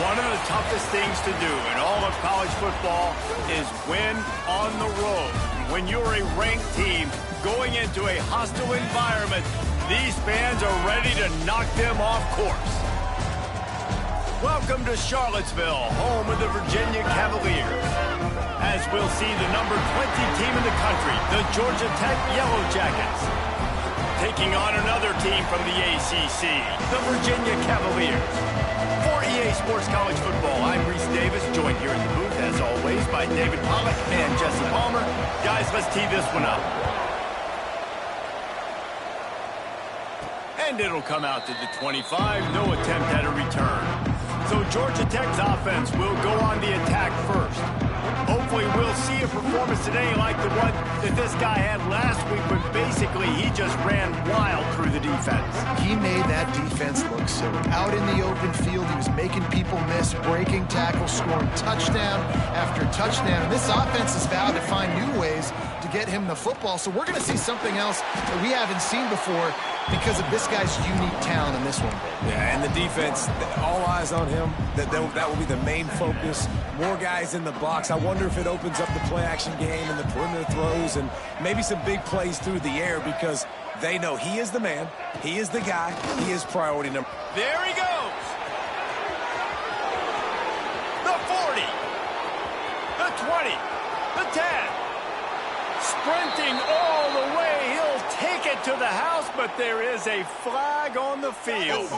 One of the toughest things to do in all of college football is win on the road. When you're a ranked team going into a hostile environment, these fans are ready to knock them off course. Welcome to Charlottesville, home of the Virginia Cavaliers. As we'll see the number 20 team in the country, the Georgia Tech Yellow Jackets, taking on another team from the ACC, the Virginia Cavaliers. For EA Sports College Football, I'm Reese Davis, joined here in the booth, as always, by David Pollack and Jesse Palmer. Guys, let's tee this one up. And it'll come out to the 25, no attempt at a return. So Georgia Tech's offense will go on the attack first. Hopefully we'll see a performance today like the one that this guy had last week when basically he just ran wild through the defense. He made that defense look silly. Out in the open field, he was making people miss, breaking tackles, scoring touchdown after touchdown. And this offense has vowed to find new ways to get him the football. So we're going to see something else that we haven't seen before because of this guy's unique talent in this one. Yeah, and the defense, all eyes on him. That will be the main focus. More guys in the box. I wonder if it opens up the play-action game and the perimeter throws and maybe some big plays through the air because they know he is the man, he is the guy, he is priority number. There he goes. The 40. The 20. The 10. Sprinting all the way. He'll take it to the house, but there is a flag on the field.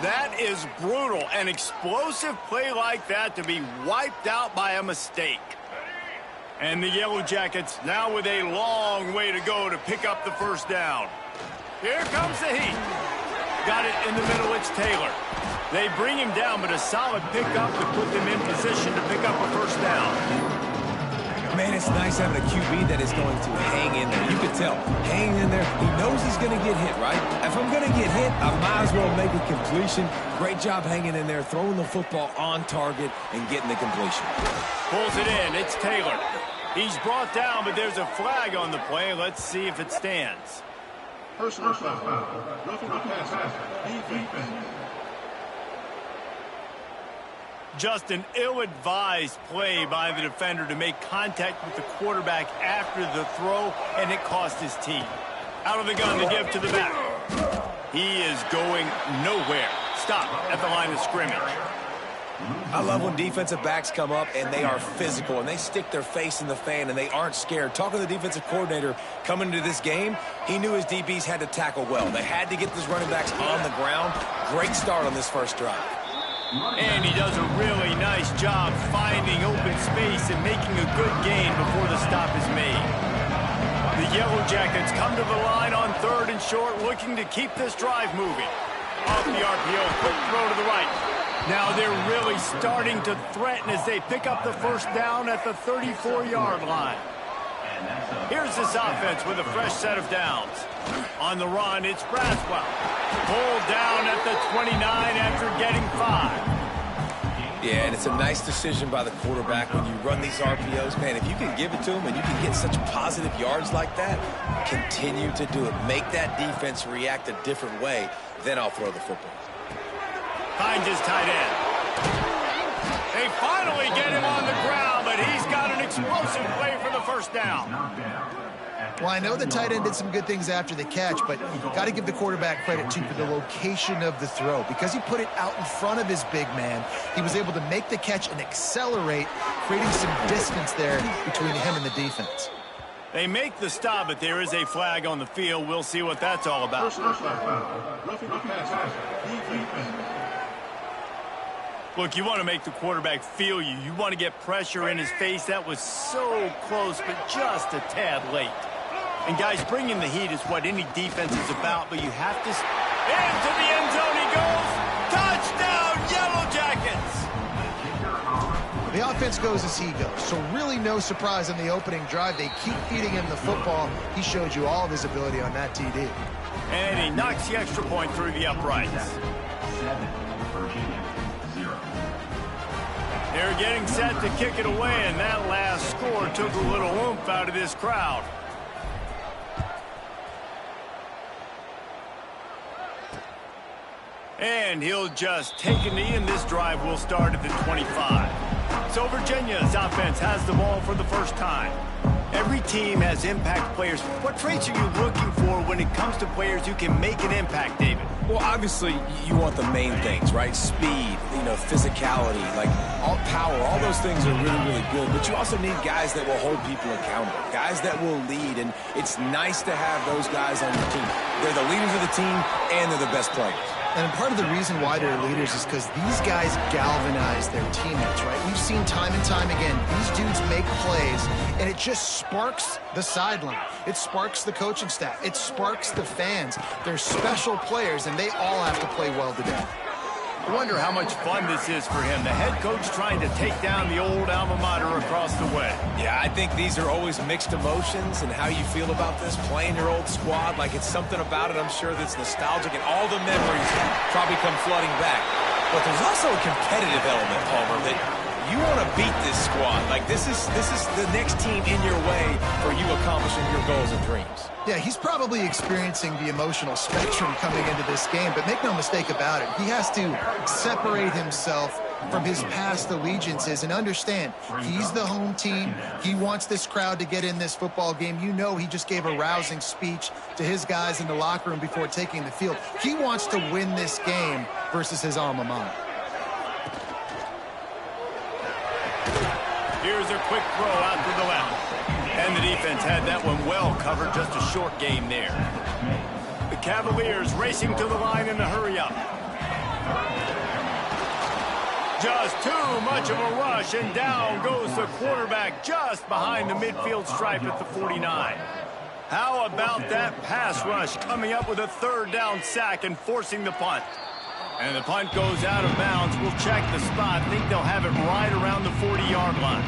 That is brutal. An explosive play like that to be wiped out by a mistake. And the Yellow Jackets now with a long way to go to pick up the first down. Here comes the heat. Got it in the middle. It's Taylor. They bring him down, but a solid pickup to put them in position to pick up a first down. Man, it's nice having a QB that is going to hang in there. You can tell, hanging in there, he knows he's going to get hit, right? If I'm going to get hit, I might as well make a completion. Great job hanging in there, throwing the football on target and getting the completion. Pulls it in. It's Taylor. He's brought down, but there's a flag on the play. Let's see if it stands. Personal foul. Roughing the passer. Defense. Just an ill-advised play by the defender to make contact with the quarterback after the throw, and it cost his team. Out of the gun to give to the back. He is going nowhere. Stop at the line of scrimmage. I love when defensive backs come up and they are physical and they stick their face in the fan and they aren't scared. Talking to the defensive coordinator coming into this game, he knew his DBs had to tackle well. They had to get these running backs on the ground. Great start on this first drive. And he does a really nice job finding open space and making a good gain before the stop is made. The Yellow Jackets come to the line on 3rd and short, looking to keep this drive moving. Off the RPO, quick throw to the right. Now they're really starting to threaten as they pick up the first down at the 34-yard line. Here's this offense with a fresh set of downs. On the run, it's Braswell. Pulled down at the 29 after getting 5. Yeah, and it's a nice decision by the quarterback when you run these RPOs. Man, if you can give it to him and you can get such positive yards like that, continue to do it. Make that defense react a different way, then I'll throw the football. Finds his tight end. They finally get him on the ground, but he's got an explosive play for the first down. Well, I know the tight end did some good things after the catch, but got to give the quarterback credit, too, for the location of the throw. Because he put it out in front of his big man, he was able to make the catch and accelerate, creating some distance there between him and the defense. They make the stop, but there is a flag on the field. We'll see what that's all about. Look, you want to make the quarterback feel you. You want to get pressure in his face. That was so close, but just a tad late. And, guys, bringing the heat is what any defense is about, but you have to... Into the end zone he goes! Touchdown, Yellow Jackets! The offense goes as he goes, so really no surprise on the opening drive. They keep feeding him the football. He showed you all of his ability on that TD. And he knocks the extra point through the uprights. They're getting set to kick it away, and that last score took a little oomph out of this crowd. And he'll just take a knee, and this drive will start at the 25. So Virginia's offense has the ball for the first time. Every team has impact players. What traits are you looking for when it comes to players who can make an impact, David? Well, obviously, you want the main things, right? Speed, physicality, like all power, all those things are really, really good. But you also need guys that will hold people accountable, guys that will lead. And it's nice to have those guys on your team. They're the leaders of the team, and they're the best players. And part of the reason why they're leaders is because these guys galvanize their teammates, right? We've seen time and time again, these dudes make plays, and it just sparks the sideline. It sparks the coaching staff. It sparks the fans. They're special players, and they all have to play well today. I wonder how much fun this is for him. The head coach trying to take down the old alma mater across the way. Yeah, I think these are always mixed emotions, and how you feel about this, playing your old squad, like it's something about it, I'm sure, that's nostalgic, and all the memories probably come flooding back. But there's also a competitive element, Palmer, that you want to beat this squad. Like this is the next team in your way for you accomplishing your goals and dreams. Yeah, he's probably experiencing the emotional spectrum coming into this game, but make no mistake about it, he has to separate himself from his past allegiances and understand he's the home team. He wants this crowd to get in this football game. You know, he just gave a rousing speech to his guys in the locker room before taking the field. He wants to win this game versus his alma mater. Here's a quick throw out to the left. And the defense had that one well covered, just a short game there. The Cavaliers racing to the line in a hurry up. Just too much of a rush, and down goes the quarterback just behind the midfield stripe at the 49. How about that pass rush coming up with a third down sack and forcing the punt? And the punt goes out of bounds. We'll check the spot. I think they'll have it right around the 40-yard line.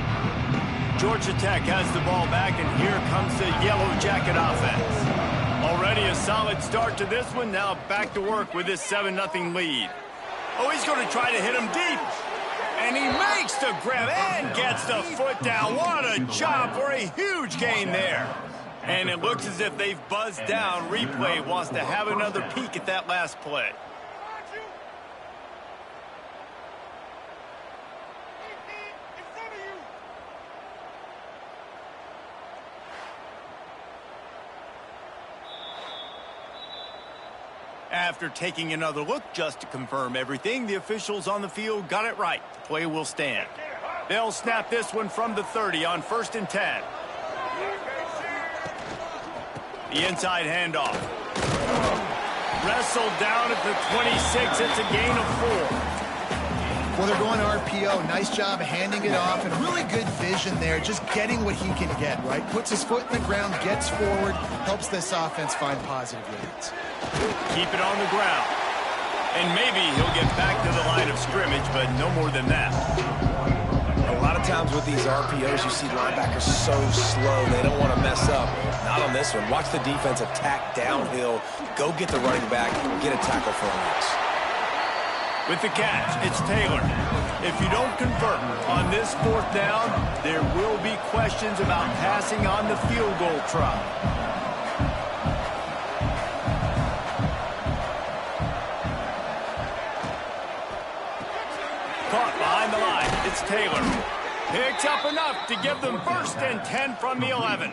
Georgia Tech has the ball back, and here comes the Yellow Jacket offense. Already a solid start to this one. Now back to work with this 7-0 lead. Oh, he's going to try to hit him deep. And he makes the grab and gets the foot down. What a job for a huge gain there. And it looks as if they've buzzed down. Replay wants to have another peek at that last play. After taking another look just to confirm everything, the officials on the field got it right. The play will stand. They'll snap this one from the 30 on 1st and 10. The inside handoff. Wrestled down at the 26. It's a gain of 4. Well, they're going RPO. Nice job handing it off, and really good vision there, just getting what he can get, right? Puts his foot in the ground, gets forward, helps this offense find positive leads. Keep it on the ground. And maybe he'll get back to the line of scrimmage, but no more than that. A lot of times with these RPOs, you see linebackers so slow, they don't want to mess up. Not on this one. Watch the defense attack downhill, go get the running back, get a tackle for a loss. With the catch, it's Taylor. If you don't convert on this 4th down, there will be questions about passing on the field goal try. Caught behind the line, it's Taylor. Picks up enough to give them 1st and 10 from the 11.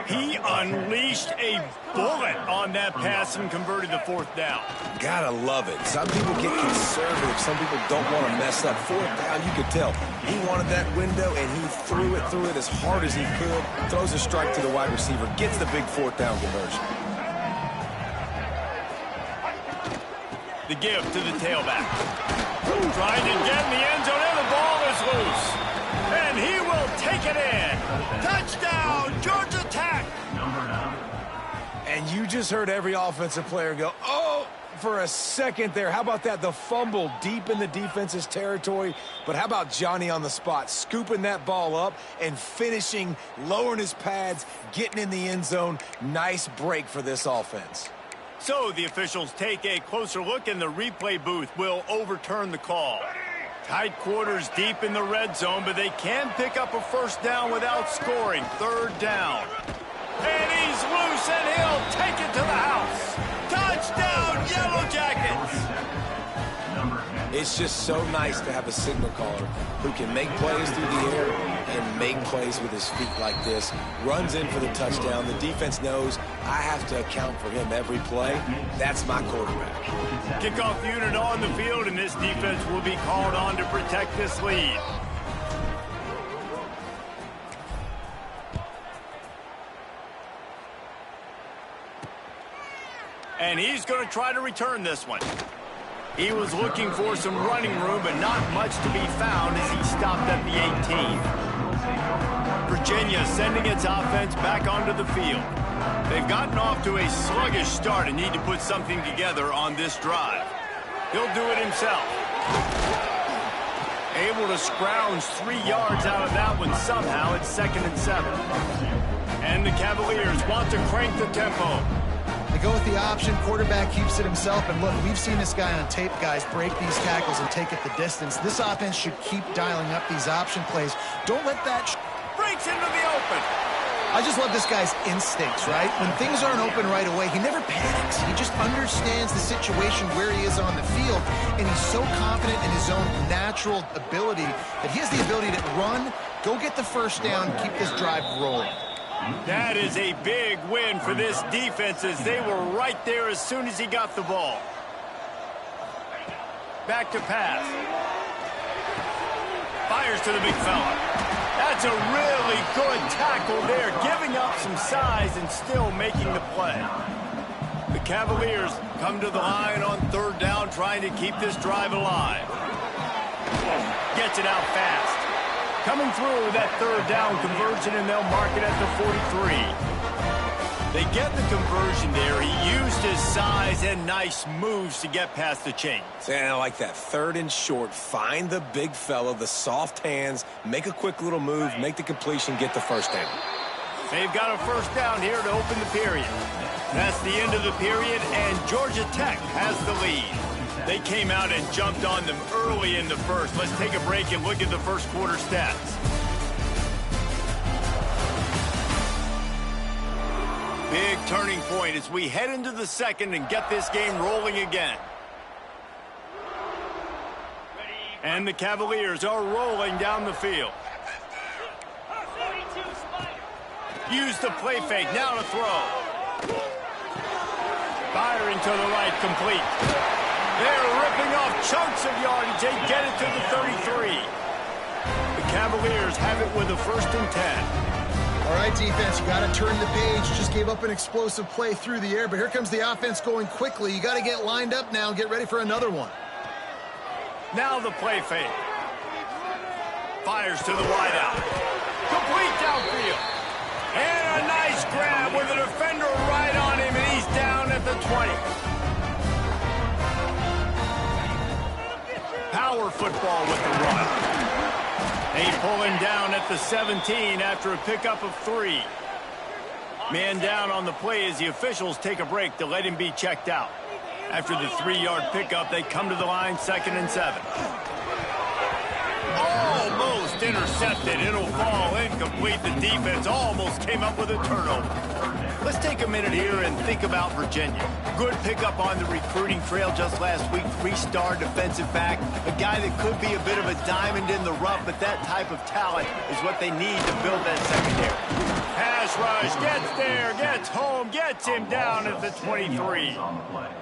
He unleashed a bullet on that pass and converted the 4th down. Gotta love it. Some people get conservative. Some people don't want to mess up. 4th down, you could tell. He wanted that window, and he threw it as hard as he could. Throws a strike to the wide receiver. Gets the big 4th down conversion. The give to the tailback. Trying to get in the end zone, and the ball is loose. And he will take it in. Touchdown, Georgia Tech. And you just heard every offensive player go, oh, for a second there. How about that? The fumble deep in the defense's territory. But how about Johnny on the spot, scooping that ball up and finishing, lowering his pads, getting in the end zone. Nice break for this offense. So the officials take a closer look, and the replay booth will overturn the call. Tight quarters deep in the red zone, but they can pick up a 1st down without scoring. 3rd down. And he's loose, and he'll take it to the house. Touchdown, Yellow Jackets! It's just so nice to have a signal caller who can make plays through the air and make plays with his feet like this. Runs in for the touchdown. The defense knows I have to account for him every play. That's my quarterback. Kickoff unit on the field, and this defense will be called on to protect this lead. And he's going to try to return this one. He was looking for some running room, but not much to be found as he stopped at the 18. Virginia sending its offense back onto the field. They've gotten off to a sluggish start and need to put something together on this drive. He'll do it himself. Able to scrounge 3 yards out of that one somehow. It's 2nd and 7. And the Cavaliers want to crank the tempo. They go with the option. Quarterback keeps it himself. And look, we've seen this guy on tape, guys, break these tackles and take it the distance. This offense should keep dialing up these option plays. Don't let that... Breaks into the open. I just love this guy's instincts, right? When things aren't open right away, he never panics. He just understands the situation where he is on the field, and he's so confident in his own natural ability that he has the ability to run, go get the first down, keep this drive rolling. That is a big win for this defense as they were right there as soon as he got the ball. Back to pass. Fires to the big fella. That's a really good tackle there, giving up some size and still making the play. The Cavaliers come to the line on 3rd down, trying to keep this drive alive. Gets it out fast. Coming through that 3rd down conversion, and they'll mark it at the 43. They get the conversion there. He used his size and nice moves to get past the chains. And I like that 3rd and short. Find the big fella, the soft hands, make a quick little move, make the completion, get the first down. They've got a 1st down here to open the period. That's the end of the period, and Georgia Tech has the lead. They came out and jumped on them early in the first. Let's take a break and look at the first quarter stats. Big turning point as we head into the second and get this game rolling again. And the Cavaliers are rolling down the field. Use the play fake, now to throw. Firing to the right, complete. They're ripping off chunks of yardage. They get it to the 33. The Cavaliers have it with a 1st and 10. All right, defense, you got to turn the page. Just gave up an explosive play through the air, but here comes the offense going quickly. You got to get lined up now and get ready for another one. Now the play fake. Fires to the wideout. Complete downfield. And a nice grab with a defender right on him, and he's down at the 20. Power football with the run. They pull him down at the 17 after a pickup of 3. Man down on the play as the officials take a break to let him be checked out. After the 3-yard pickup, they come to the line 2nd and 7. Almost intercepted. It'll fall incomplete. The defense almost came up with a turnover. Let's take a minute here and think about Virginia. Good pickup on the recruiting trail just last week. 3-star defensive back. A guy that could be a bit of a diamond in the rough, but that type of talent is what they need to build that secondary. Pass rush, gets there, gets home, gets him down at the 23.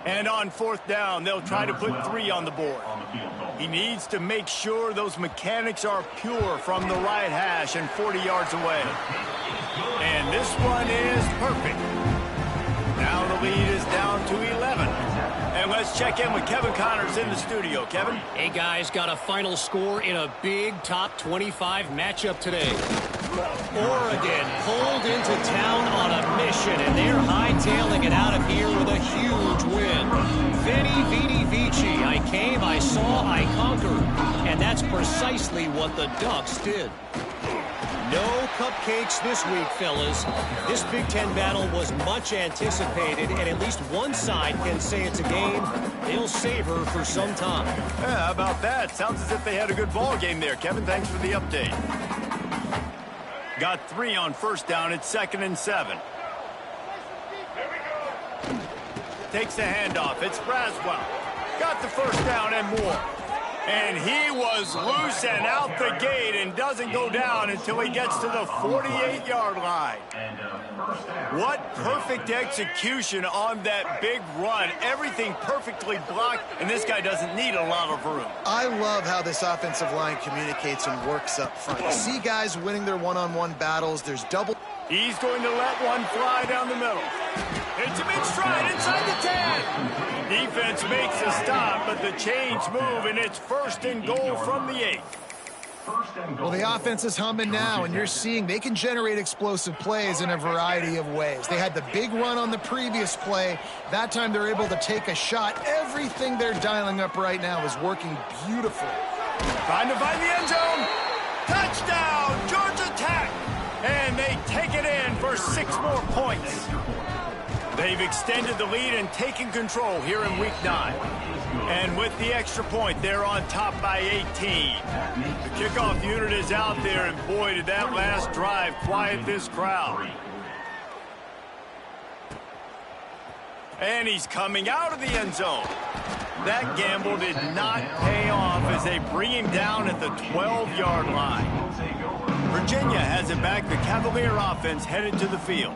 And on 4th down, they'll try to put 3 on the board. He needs to make sure those mechanics are pure from the right hash and 40 yards away. And this one is perfect. Now the lead is down to 11. And let's check in with Kevin Connors in the studio. Kevin? Hey, guys, got a final score in a big top 25 matchup today. Oregon pulled into town on a mission, and they're hightailing it out of here with a huge win. Veni, Vidi, Vici. I came, I saw, I conquered. And that's precisely what the Ducks did. No cupcakes this week, fellas. This Big Ten battle was much anticipated, and at least one side can say it's a game they'll savor for some time. Yeah, how about that? Sounds as if they had a good ball game there, Kevin. Thanks for the update. Got 3 on 1st down. It's 2nd and 7. Takes the handoff. It's Braswell. Got the 1st down and more. And he was loose and out the gate and doesn't go down until he gets to the 48-yard line. What perfect execution on that big run. Everything perfectly blocked, and this guy doesn't need a lot of room. I love how this offensive line communicates and works up front. You see guys winning their one-on-one battles. There's double. He's going to let one fly down the middle. It's him in stride inside the 10. Defense makes a stop, but the chains move, and it's 1st and goal from the 8. Well, the offense is humming now, and you're seeing they can generate explosive plays in a variety of ways. They had the big run on the previous play. That time they're able to take a shot. Everything they're dialing up right now is working beautifully. Trying to find the end zone. Touchdown, Georgia Tech. And they take it in for 6 more points. They've extended the lead and taken control here in Week 9. And with the extra point, they're on top by 18. The kickoff unit is out there, and boy, did that last drive quiet this crowd. And he's coming out of the end zone. That gamble did not pay off as they bring him down at the 12-yard line. Virginia has it back. The Cavalier offense headed to the field.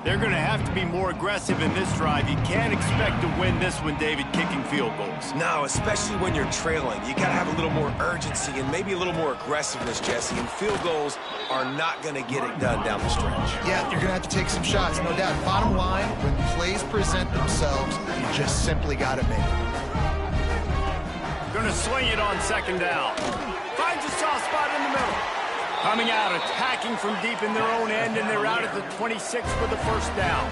They're going to have to be more aggressive in this drive. You can't expect to win this one, David, kicking field goals. No, especially when you're trailing. You got to have a little more urgency and maybe a little more aggressiveness, Jesse. And field goals are not going to get it done down the stretch. Yeah, you're going to have to take some shots, no doubt. Bottom line, when plays present themselves, you just simply got to make it. Going to swing it on 2nd down. Finds a soft spot in the middle. Coming out, attacking from deep in their own end, and they're out at the 26 for the 1st down.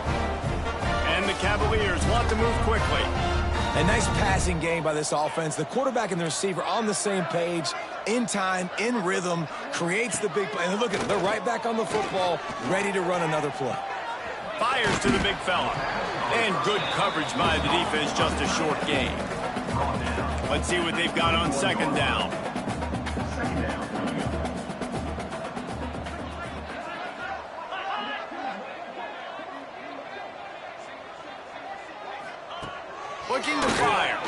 And the Cavaliers want to move quickly. A nice passing game by this offense. The quarterback and the receiver on the same page, in time, in rhythm, creates the big play. And look at it, they're right back on the football, ready to run another play. Fires to the big fella. And good coverage by the defense, just a short gain. Let's see what they've got on 2nd down. Looking to fire.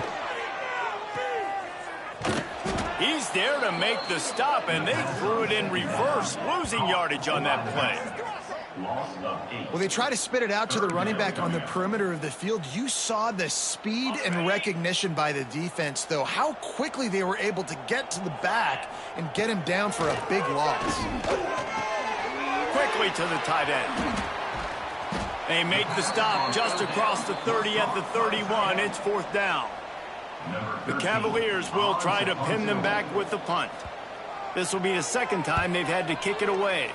He's there to make the stop, and they threw it in reverse, losing yardage on that play. Well, they try to spit it out to the running back on the perimeter of the field. You saw the speed and recognition by the defense, though, how quickly they were able to get to the back and get him down for a big loss. Quickly to the tight end. They make the stop just across the 30 at the 31. It's 4th down. The Cavaliers will try to pin them back with the punt. This will be the 2nd time they've had to kick it away.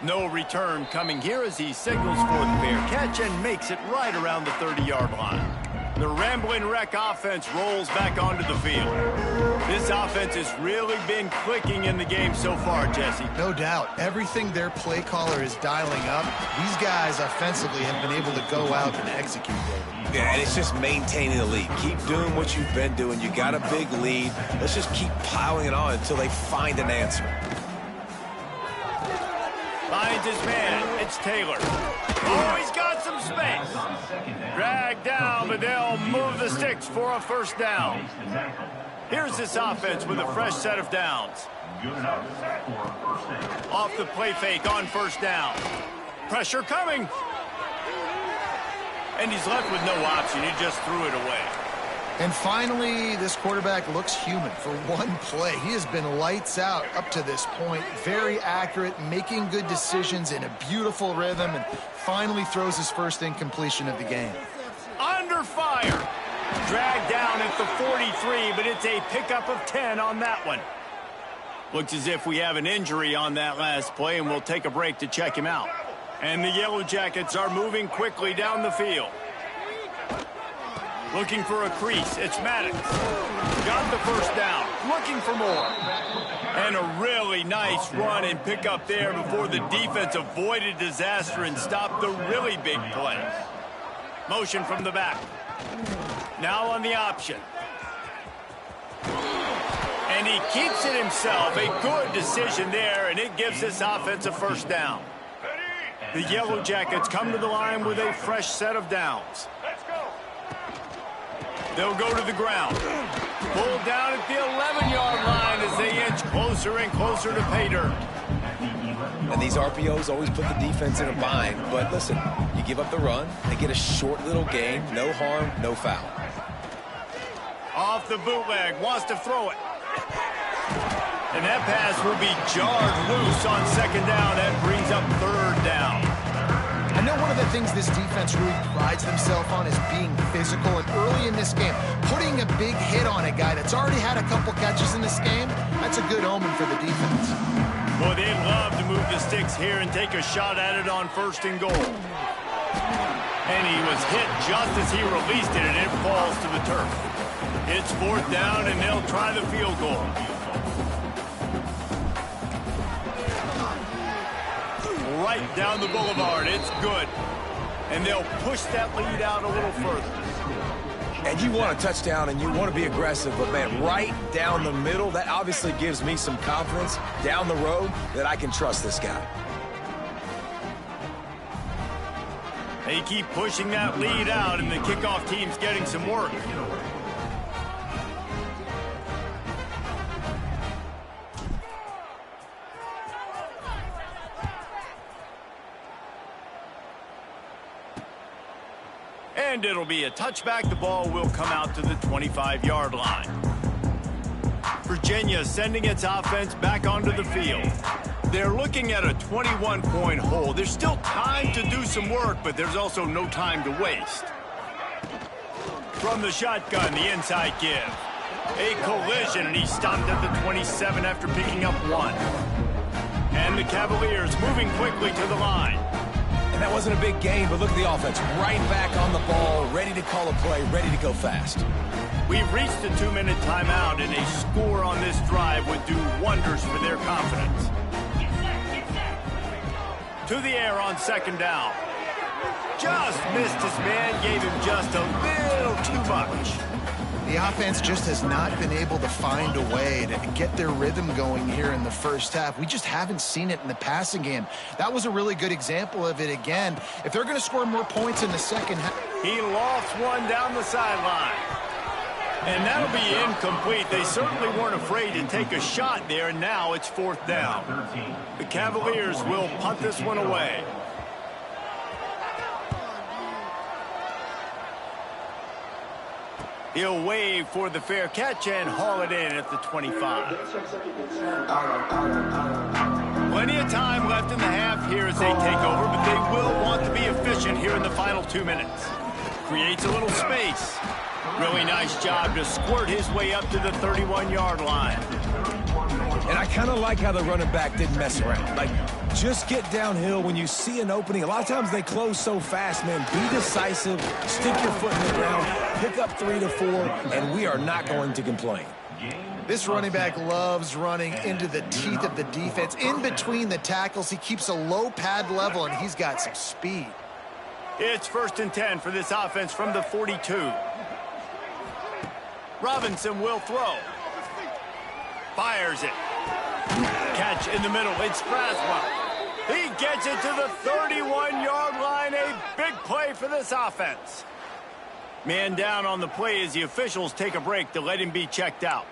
No return coming here as he signals for the fair catch and makes it right around the 30-yard line. The Rambling Wreck offense rolls back onto the field. This offense has really been clicking in the game so far, Jesse. No doubt. Everything their play caller is dialing up, these guys offensively have been able to go out and execute, David. Yeah, and it's just maintaining the lead. Keep doing what you've been doing. You got a big lead. Let's just keep piling it on until they find an answer. Finds his man. It's Taylor. Oh, he's got some space. Dragged down, but they'll move the sticks for a 1st down. Here's this offense with a fresh set of downs. Off the play fake on 1st down. Pressure coming. And he's left with no option. He just threw it away. And finally, this quarterback looks human for one play. He has been lights out up to this point. Very accurate, making good decisions in a beautiful rhythm, and finally throws his first incompletion of the game. Under fire. Dragged down at the 43, but it's a pickup of 10 on that one. Looks as if we have an injury on that last play, and we'll take a break to check him out. And the Yellow Jackets are moving quickly down the field. Looking for a crease. It's Maddox. Got the 1st down. Looking for more. And a really nice run and pick up there before the defense avoided disaster and stopped the really big play. Motion from the back. Now on the option. And he keeps it himself. A good decision there, and it gives this offense a 1st down. The Yellow Jackets come to the line with a fresh set of downs. They'll go to the ground. Pulled down at the 11-yard line as they inch closer and closer to pay dirt. And these RPOs always put the defense in a bind. But listen, you give up the run, they get a short little gain, no harm, no foul. Off the bootleg, wants to throw it. And that pass will be jarred loose on second down. That brings up third down. I know one of the things this defense really prides themselves on is being physical. And early in this game, putting a big hit on a guy that's already had a couple catches in this game, that's a good omen for the defense. Boy, they'd love to move the sticks here and take a shot at it on 1st and goal. And he was hit just as he released it, and it falls to the turf. It's 4th down, and they'll try the field goal. Right down the boulevard. It's good. And they'll push that lead out a little further. And you want a touchdown and you want to be aggressive, but man, right down the middle, that obviously gives me some confidence down the road that I can trust this guy. They keep pushing that lead out, and the kickoff team's getting some work. And it'll be a touchback. The ball will come out to the 25-yard line. Virginia sending its offense back onto the field. They're looking at a 21-point hole. There's still time to do some work, but there's also no time to waste. From the shotgun, the inside give. A collision, and he stopped at the 27 after picking up 1. And the Cavaliers moving quickly to the line. And that wasn't a big gain, but look at the offense. Right back on the ball, ready to call a play, ready to go fast. We've reached the 2-minute timeout, and a score on this drive would do wonders for their confidence. To the air on 2nd down. Just missed his man, gave him just a little too much. The offense just has not been able to find a way to get their rhythm going here in the first half. We just haven't seen it in the passing game. That was a really good example of it again. If they're going to score more points in the second half. He lofts one down the sideline. And that'll be incomplete. They certainly weren't afraid to take a shot there, and now it's 4th down. The Cavaliers will punt this one away. He'll wave for the fair catch and haul it in at the 25. Plenty of time left in the half here as they take over, but they will want to be efficient here in the final 2 minutes. Creates a little space. Really nice job to squirt his way up to the 31-yard line. And I kind of like how the running back didn't mess around. Like, just get downhill when you see an opening. A lot of times they close so fast, man. Be decisive, stick your foot in the ground, pick up 3 to 4, and we are not going to complain. This running back loves running into the teeth of the defense. In between the tackles, he keeps a low pad level, and he's got some speed. It's 1st and 10 for this offense from the 42. Robinson will throw. Fires it. Catch in the middle. It's Braswell. He gets it to the 31-yard line. A big play for this offense. Man down on the play as the officials take a break to let him be checked out.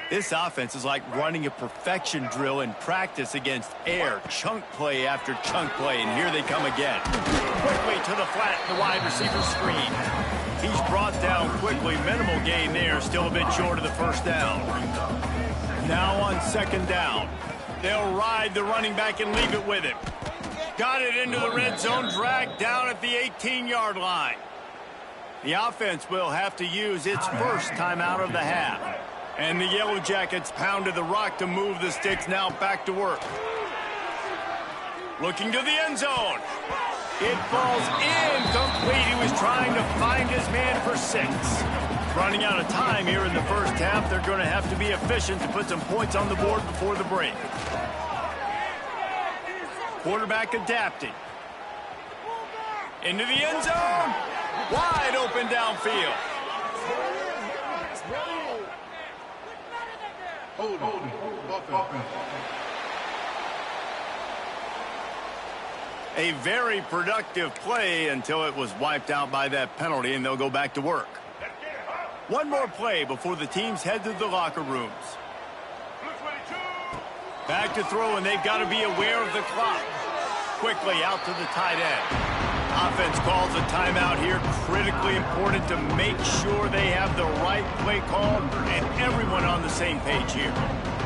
This offense is like running a perfection drill in practice against air. Chunk play after chunk play, and here they come again. Quickly to the flat, the wide receiver screen. He's brought down quickly. Minimal gain there, still a bit short of the 1st down. Now on 2nd down. They'll ride the running back and leave it with him. Got it into the red zone, dragged down at the 18-yard line. The offense will have to use its first timeout of the half. And the Yellow Jackets pounded the rock to move the sticks, now back to work. Looking to the end zone. It falls incomplete. He was trying to find his man for 6. Running out of time here in the first half. They're going to have to be efficient to put some points on the board before the break. Quarterback adapting. Into the end zone. Wide open downfield. A very productive play until it was wiped out by that penalty, and they'll go back to work. One more play before the teams head to the locker rooms. Back to throw, and they've got to be aware of the clock. Quickly out to the tight end. Offense calls a timeout here. Critically important to make sure they have the right play call and everyone on the same page here.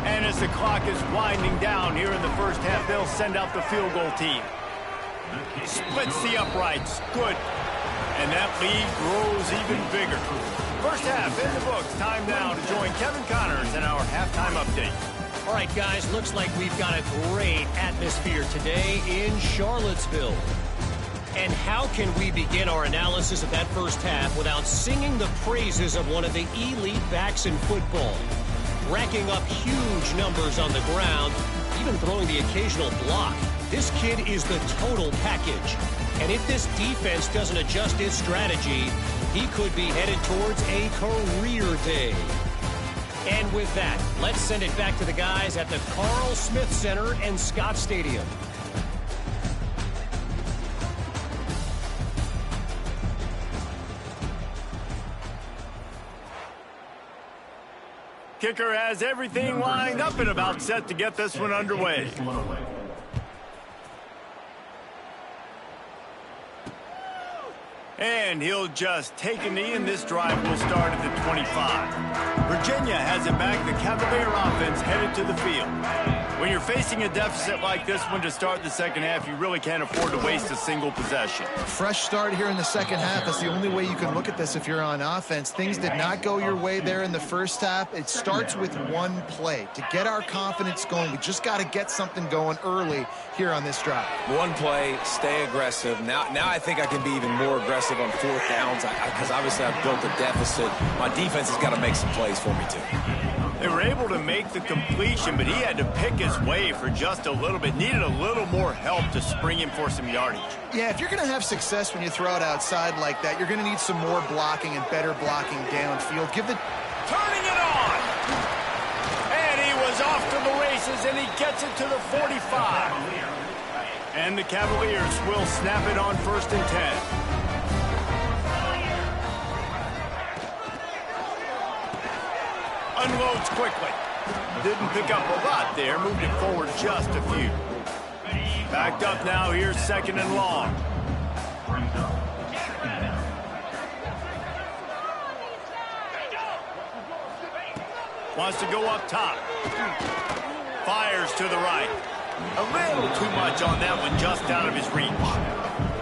And as the clock is winding down here in the first half, they'll send out the field goal team. Splits the uprights. Good. And that lead grows even bigger. First half in the books. Time now to join Kevin Connors in our halftime update. All right, guys, looks like we've got a great atmosphere today in Charlottesville. And how can we begin our analysis of that first half without singing the praises of one of the elite backs in football? Racking up huge numbers on the ground, even throwing the occasional block. This kid is the total package. And if this defense doesn't adjust its strategy, he could be headed towards a career day. And with that, let's send it back to the guys at the Carl Smith Center and Scott Stadium. Kicker has everything lined up and about set to get this one underway. And he'll just take a knee, and this drive will start at the 25. Virginia has it back. The Cavalier offense headed to the field. When you're facing a deficit like this one to start the second half, you really can't afford to waste a single possession. Fresh start here in the second half. That's the only way you can look at this if you're on offense. Things did not go your way there in the first half. It starts with one play. To get our confidence going, we just got to get something going early here on this drive. One play, stay aggressive. Now I think I can be even more aggressive on fourth downs because obviously I've built a deficit. My defense has got to make some plays for me too. They were able to make the completion, but he had to pick his way for just a little bit. Needed a little more help to spring him for some yardage. Yeah, if you're going to have success when you throw it outside like that, you're going to need some more blocking and better blocking downfield. Turning it on! And he was off to the races, and he gets it to the 45. And the Cavaliers will snap it on 1st and 10. Unloads quickly. Didn't pick up a lot there. Moved it forward just a few. Backed up now. Here's 2nd and long. Wants to go up top. Fires to the right. A little too much on that one, just out of his reach.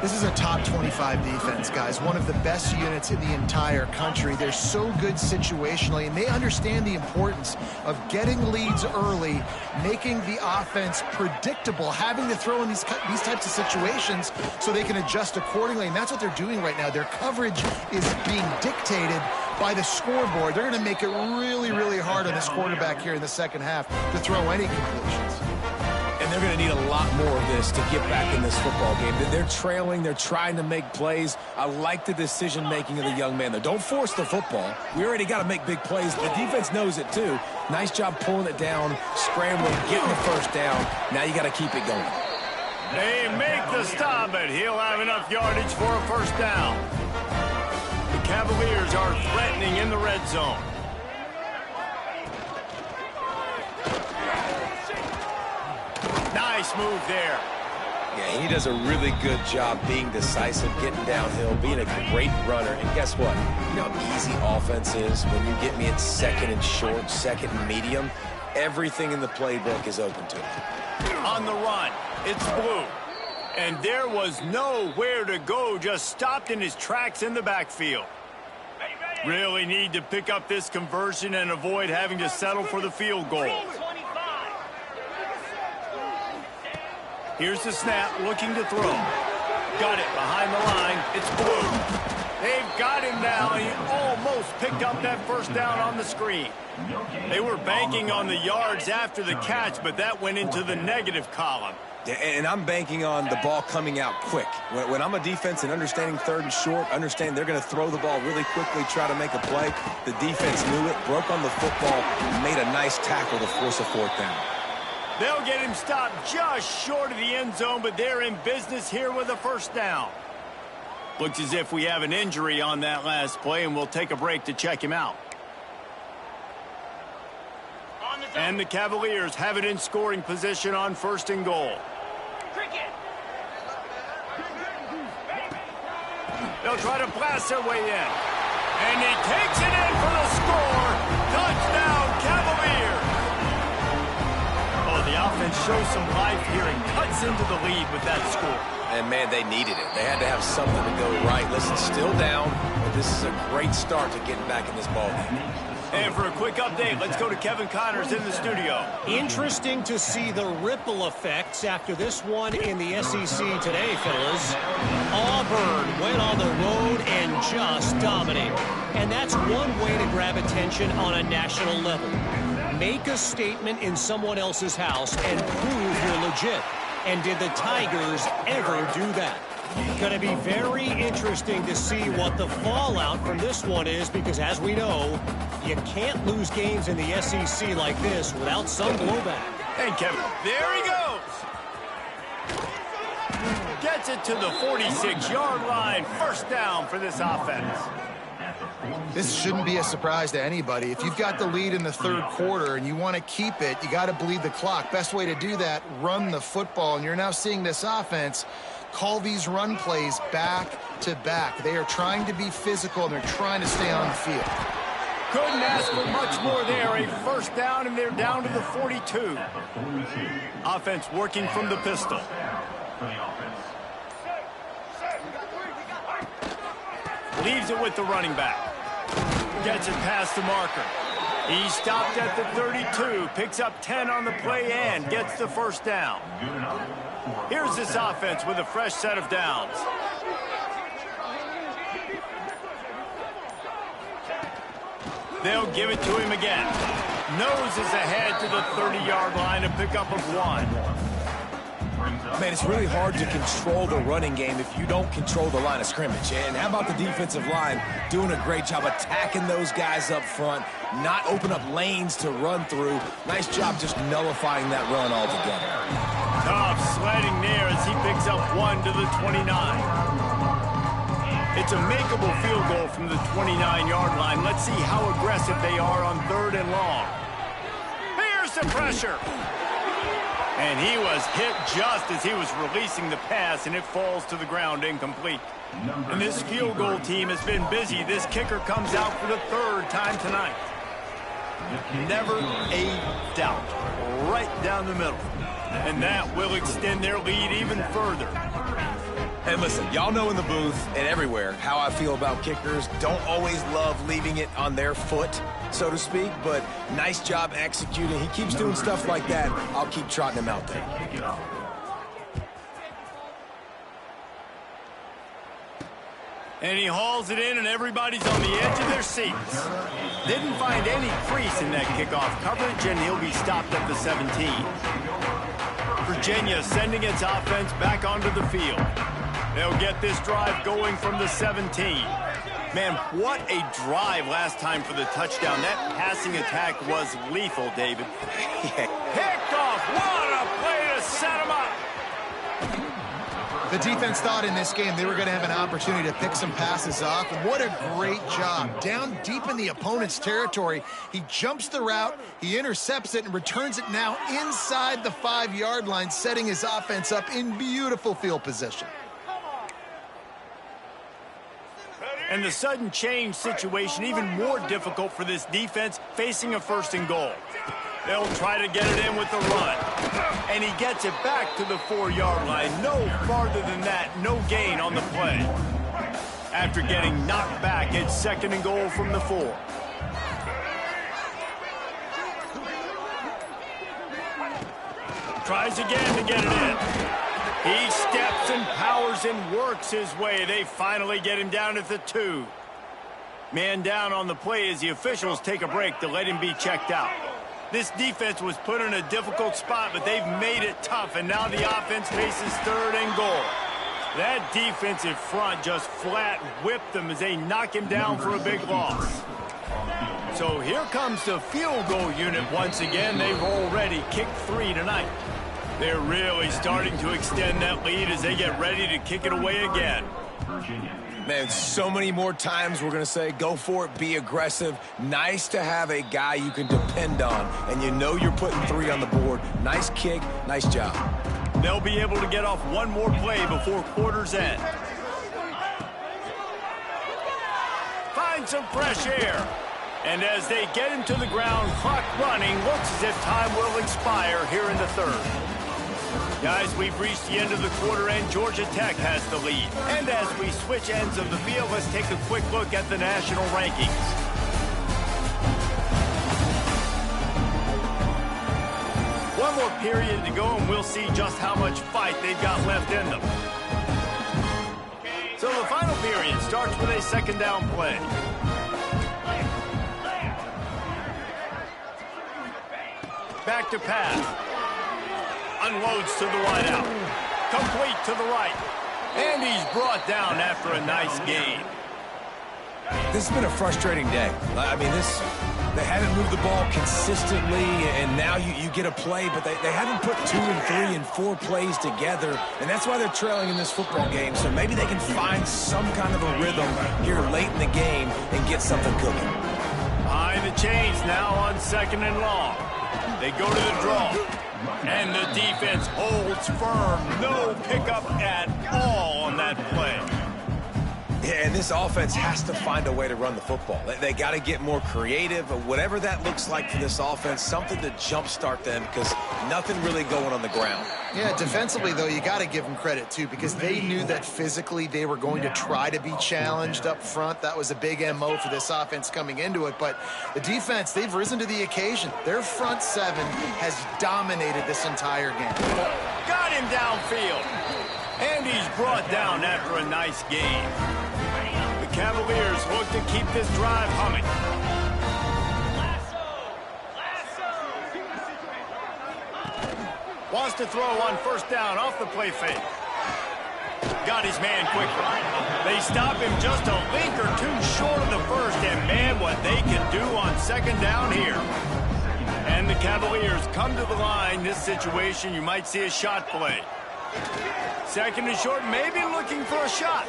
This is a top 25 defense, guys. One of the best units in the entire country. They're so good situationally, and they understand the importance of getting leads early, making the offense predictable, having to throw in these types of situations so they can adjust accordingly, and that's what they're doing right now. Their coverage is being dictated by the scoreboard. They're going to make it really, really hard on this quarterback here in the second half to throw any completions. And they're going to need a lot more of this to get back in this football game. They're trailing. They're trying to make plays. I like the decision-making of the young man, though. Don't force the football. We already got to make big plays. The defense knows it, too. Nice job pulling it down, scrambling, getting the first down. Now you got to keep it going. They make the stop, but he'll have enough yardage for a 1st down. The Cavaliers are threatening in the red zone. Nice move there. Yeah, he does a really good job being decisive, getting downhill, being a great runner. And guess what? You know how easy offense is when you get me at 2nd and short, 2nd and medium. Everything in the playbook is open to him. On the run, it's Blue. And there was nowhere to go, just stopped in his tracks in the backfield. Really need to pick up this conversion and avoid having to settle for the field goal. Here's the snap, looking to throw. Got it behind the line. It's Blue. They've got him now. He almost picked up that 1st down on the screen. They were banking on the yards after the catch, but that went into the negative column. And I'm banking on the ball coming out quick. When I'm a defense and understanding 3rd and short, understand they're going to throw the ball really quickly, try to make a play. The defense knew it, broke on the football, and made a nice tackle to force a 4th down. They'll get him stopped just short of the end zone, but they're in business here with a first down. Looks as if we have an injury on that last play, and we'll take a break to check him out. And the Cavaliers have it in scoring position on first and goal. They'll try to blast their way in. And he takes it in for the score. Touchdown, Cavaliers. Oh, the offense shows some life here and cuts into the lead with that score. And, man, they needed it. They had to have something to go right. Listen, still down, but this is a great start to getting back in this ballgame. And for a quick update, let's go to Kevin Connors in the studio. Interesting to see the ripple effects after this one in the SEC today, fellas. Auburn went on the road and just dominated. And that's one way to grab attention on a national level. Make a statement in someone else's house and prove you're legit. And did the Tigers ever do that? Going to be very interesting to see what the fallout from this one is, because as we know, you can't lose games in the SEC like this without some blowback. And Kevin, there he goes. Gets it to the 46-yard line. First down for this offense. This shouldn't be a surprise to anybody. If you've got the lead in the third quarter and you want to keep it, you got to bleed the clock. Best way to do that, run the football. And you're now seeing this offense call these run plays back to back. They are trying to be physical, and they're trying to stay on the field. Couldn't ask for much more there. A first down, and they're down to the 42. Offense working from the pistol. Leaves it with the running back. Gets it past the marker. He stopped at the 32, picks up 10 on the play and gets the first down. Here's this offense with a fresh set of downs. They'll give it to him again. Noses ahead to the 30-yard line, a pickup of 1. Man, it's really hard to control the running game if you don't control the line of scrimmage. And how about the defensive line doing a great job attacking those guys up front, not open up lanes to run through. Nice job just nullifying that run altogether. Tough sledding there as he picks up 1 to the 29. It's a makeable field goal from the 29-yard line. Let's see how aggressive they are on 3rd and long. Here's the pressure. And he was hit just as he was releasing the pass, and it falls to the ground incomplete. And this field goal team has been busy. This kicker comes out for the 3rd time tonight. Never a doubt. Right down the middle. And that will extend their lead even further. And listen, y'all know in the booth and everywhere how I feel about kickers. Don't always love leaving it on their foot, so to speak, but nice job executing. He keeps doing stuff like that. I'll keep trotting him out there. And he hauls it in, and everybody's on the edge of their seats. Didn't find any crease in that kickoff coverage, and he'll be stopped at the 17. Virginia sending its offense back onto the field. They'll get this drive going from the 17. Man, what a drive last time for the touchdown. That passing attack was lethal, David. Picked off. What a play to set him up. The defense thought in this game they were going to have an opportunity to pick some passes off. And what a great job. Down deep in the opponent's territory, he jumps the route, he intercepts it, and returns it now inside the 5-yard line, setting his offense up in beautiful field position. And the sudden change situation even more difficult for this defense facing a 1st and goal. They'll try to get it in with the run. And he gets it back to the 4-yard line. No farther than that, no gain on the play. After getting knocked back, it's 2nd and goal from the 4. Tries again to get it in. He steps and powers and works his way. They finally get him down at the 2. Man down on the play as the officials take a break to let him be checked out. This defense was put in a difficult spot, but they've made it tough, and now the offense faces 3rd and goal. That defensive front just flat whipped them as they knock him down for a big loss. So here comes the field goal unit once again. They've already kicked 3 tonight. They're really starting to extend that lead as they get ready to kick it away again. Man, so many more times we're going to say, go for it, be aggressive. Nice to have a guy you can depend on, and you know you're putting 3 on the board. Nice kick, nice job. They'll be able to get off one more play before quarter's end. Find some fresh air. And as they get him to the ground, clock running, looks as if time will expire here in the third. Guys, we've reached the end of the quarter, and Georgia Tech has the lead. And as we switch ends of the field, let's take a quick look at the national rankings. One more period to go, and we'll see just how much fight they've got left in them. So the final period starts with a second down play. Back to pass. Unloads to the wide out. Complete to the right. And he's brought down after a nice gain. This has been a frustrating day. I mean, they haven't moved the ball consistently, and now you get a play, but they haven't put 2 and 3 and 4 plays together, and that's why they're trailing in this football game. So maybe they can find some kind of a rhythm here late in the game and get something cooking. Behind the chains now on second and long. They go to the draw, and the defense holds firm. No pickup at all on that play. Yeah, and this offense has to find a way to run the football. They got to get more creative, whatever that looks like for this offense, something to jumpstart them because nothing really going on the ground. Yeah, defensively, though, you got to give them credit, too, because they knew that physically they were going to try to be challenged up front. That was a big MO for this offense coming into it. But the defense, they've risen to the occasion. Their front 7 has dominated this entire game. Got him downfield. And he's brought down after a nice gain. The Cavaliers look to keep this drive humming. Wants to throw on first down off the play fake. Got his man quickly. They stop him just a link or 2 short of the first, and man, what they can do on second down here. And the Cavaliers come to the line. This situation, you might see a shot play. Second and short, maybe looking for a shot.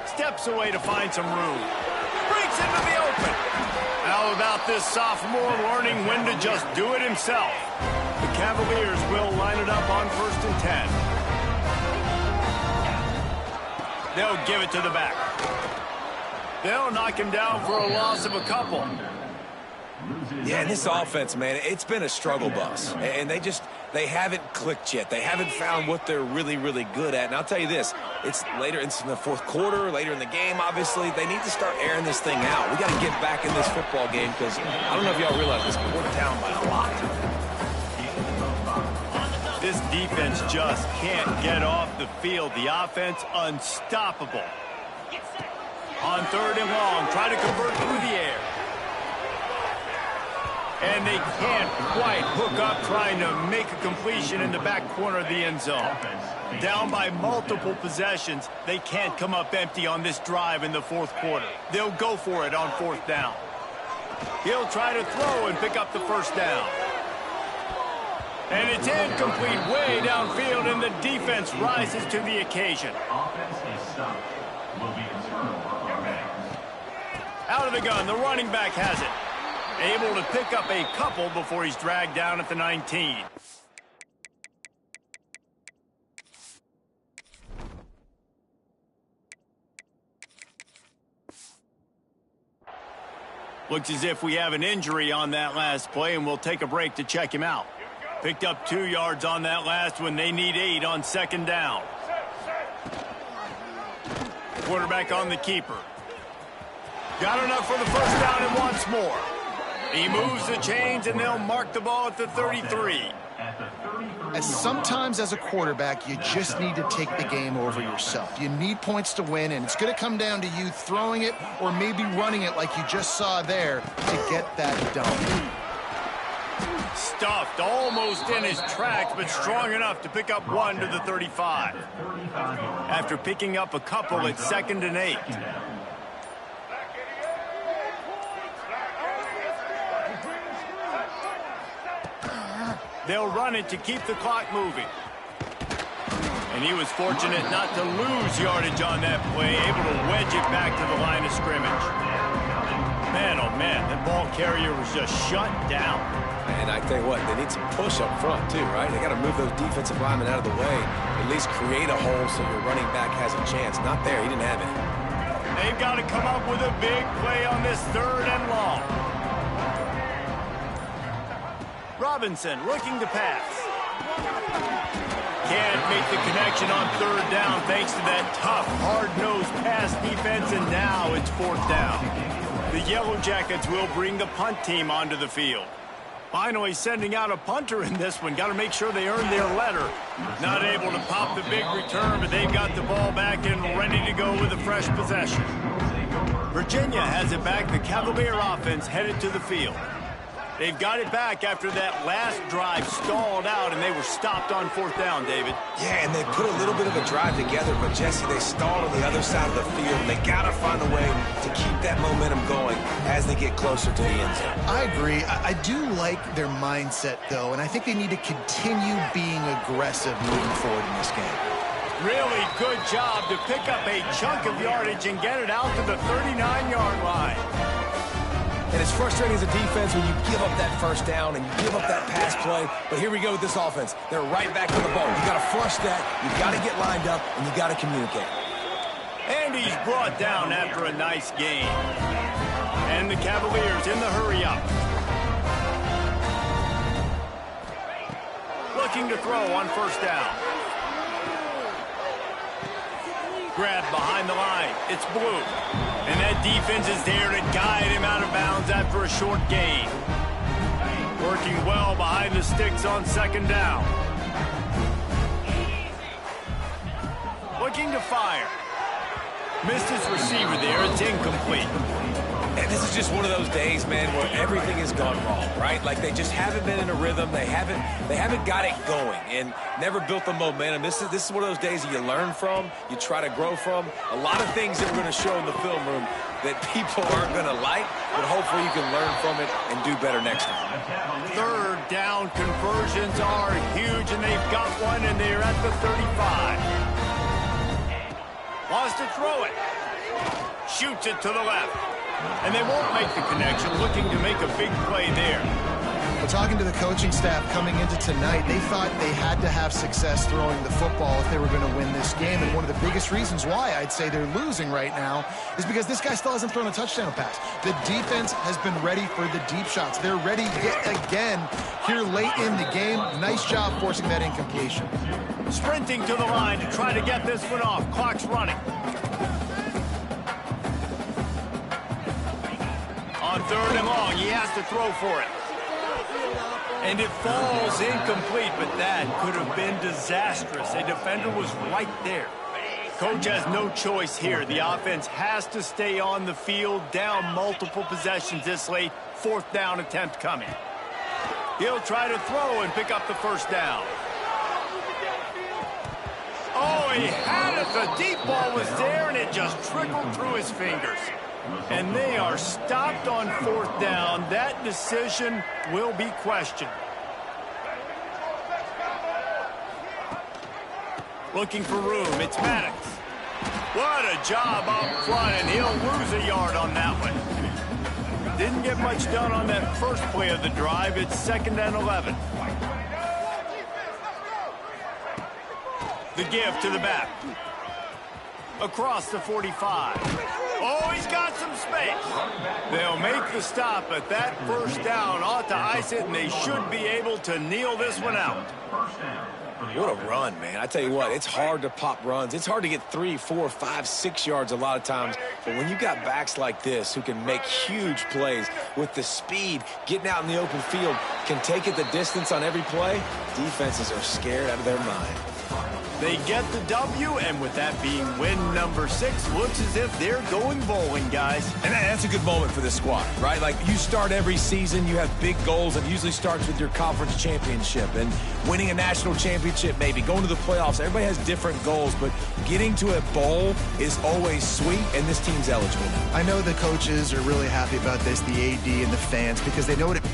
Steps away to find some room. Breaks into the open. How about this sophomore learning when to just do it himself? The Cavaliers will line it up on first and 10. They'll give it to the back. They'll knock him down for a loss of a couple. Yeah, and this offense, man, it's been a struggle bus. And they haven't clicked yet. They haven't found what they're really, really good at. And I'll tell you this, it's in the fourth quarter, later in the game, obviously. They need to start airing this thing out. We got to get back in this football game because I don't know if y'all realize this, but we're down by a lot. This defense just can't get off the field. The offense unstoppable. On third and long, try to convert through the air. And they can't quite hook up trying to make a completion in the back corner of the end zone. Down by multiple possessions, they can't come up empty on this drive in the fourth quarter. They'll go for it on fourth down. He'll try to throw and pick up the first down. And it's incomplete way downfield, and the defense rises to the occasion. Out of the gun, the running back has it. Able to pick up a couple before he's dragged down at the 19. Looks as if we have an injury on that last play, and we'll take a break to check him out. Picked up 2 yards on that last one. They need 8 on second down. Quarterback on the keeper. Got enough for the first down and wants more. He moves the chains, and they'll mark the ball at the 33. Sometimes as a quarterback, you just need to take the game over yourself. You need points to win, and it's going to come down to you throwing it or maybe running it like you just saw there to get that done. Stuffed almost in his tracks, but strong enough to pick up 1 to the 35. After picking up a couple at 2nd and 8. They'll run it to keep the clock moving. And he was fortunate not to lose yardage on that play, able to wedge it back to the line of scrimmage. Man, oh man, that ball carrier was just shut down. And I tell you what, they need some push up front too, right? They got to move those defensive linemen out of the way, at least create a hole so your running back has a chance. Not there, he didn't have it. They've got to come up with a big play on this 3rd and long. Robinson looking to pass. Can't make the connection on 3rd down thanks to that tough, hard-nosed pass defense, and now it's 4th down. The Yellow Jackets will bring the punt team onto the field. Finally sending out a punter in this one. Got to make sure they earn their letter. Not able to pop the big return, but they've got the ball back and ready to go with a fresh possession. Virginia has it back. The Cavalier offense headed to the field. They've got it back after that last drive stalled out, and they were stopped on 4th down, David. Yeah, and they put a little bit of a drive together, but, Jesse, they stalled on the other side of the field. They got to find a way to keep that momentum going as they get closer to the end zone. I agree. I do like their mindset, though, and I think they need to continue being aggressive moving forward in this game. Really good job to pick up a chunk of yardage and get it out to the 39-yard line. And it's frustrating as a defense when you give up that 1st down and you give up that pass play. But here we go with this offense. They're right back to the ball. You got to flush that. You got to get lined up, and you got to communicate. And he's brought down after a nice gain. And the Cavaliers in the hurry up. Looking to throw on 1st down. Grabbed behind the line. It's Blue. And that defense is there to guide him out of bounds after a short gain. Working well behind the sticks on 2nd down. Looking to fire. Missed his receiver there. It's incomplete. And this is just one of those days, man, where everything has gone wrong, right? Like they just haven't been in a rhythm. They haven't got it going and never built the momentum. This is one of those days that you learn from, you try to grow from. A lot of things that we're going to show in the film room that people aren't going to like, but hopefully you can learn from it and do better next time. 3rd down conversions are huge, and they've got one, and they're at the 35. Wants to throw it. Shoots it to the left. And they won't make the connection, looking to make a big play there. Well, talking to the coaching staff coming into tonight, they thought they had to have success throwing the football if they were going to win this game. And one of the biggest reasons why I'd say they're losing right now is because this guy still hasn't thrown a touchdown pass. The defense has been ready for the deep shots. They're ready yet again here late in the game. Nice job forcing that incompletion. Sprinting to the line to try to get this one off. Clock's running. On 3rd and long, he has to throw for it. And it falls incomplete, but that could have been disastrous. A defender was right there. Coach has no choice here. The offense has to stay on the field, down multiple possessions this late. 4th down attempt coming. He'll try to throw and pick up the 1st down. Oh, he had it. The deep ball was there, and it just trickled through his fingers. And they are stopped on 4th down. That decision will be questioned. Looking for room. It's Maddox. What a job up front, and he'll lose a yard on that one. Didn't get much done on that first play of the drive. It's 2nd and 11. The give to the back. Across the 45. Oh, he's got some space. They'll make the stop, but that 1st down ought to ice it, and they should be able to kneel this one out. What a run, man. I tell you what, it's hard to pop runs. It's hard to get 3, 4, 5, 6 yards a lot of times. But when you got backs like this who can make huge plays with the speed, getting out in the open field, can take it the distance on every play, defenses are scared out of their mind. They get the W, and with that being win number 6, looks as if they're going bowling, guys. And that's a good moment for this squad, right? Like, you start every season, you have big goals. It usually starts with your conference championship and winning a national championship, maybe going to the playoffs. Everybody has different goals, but getting to a bowl is always sweet, and this team's eligible. I know the coaches are really happy about this, the AD and the fans, because they know what it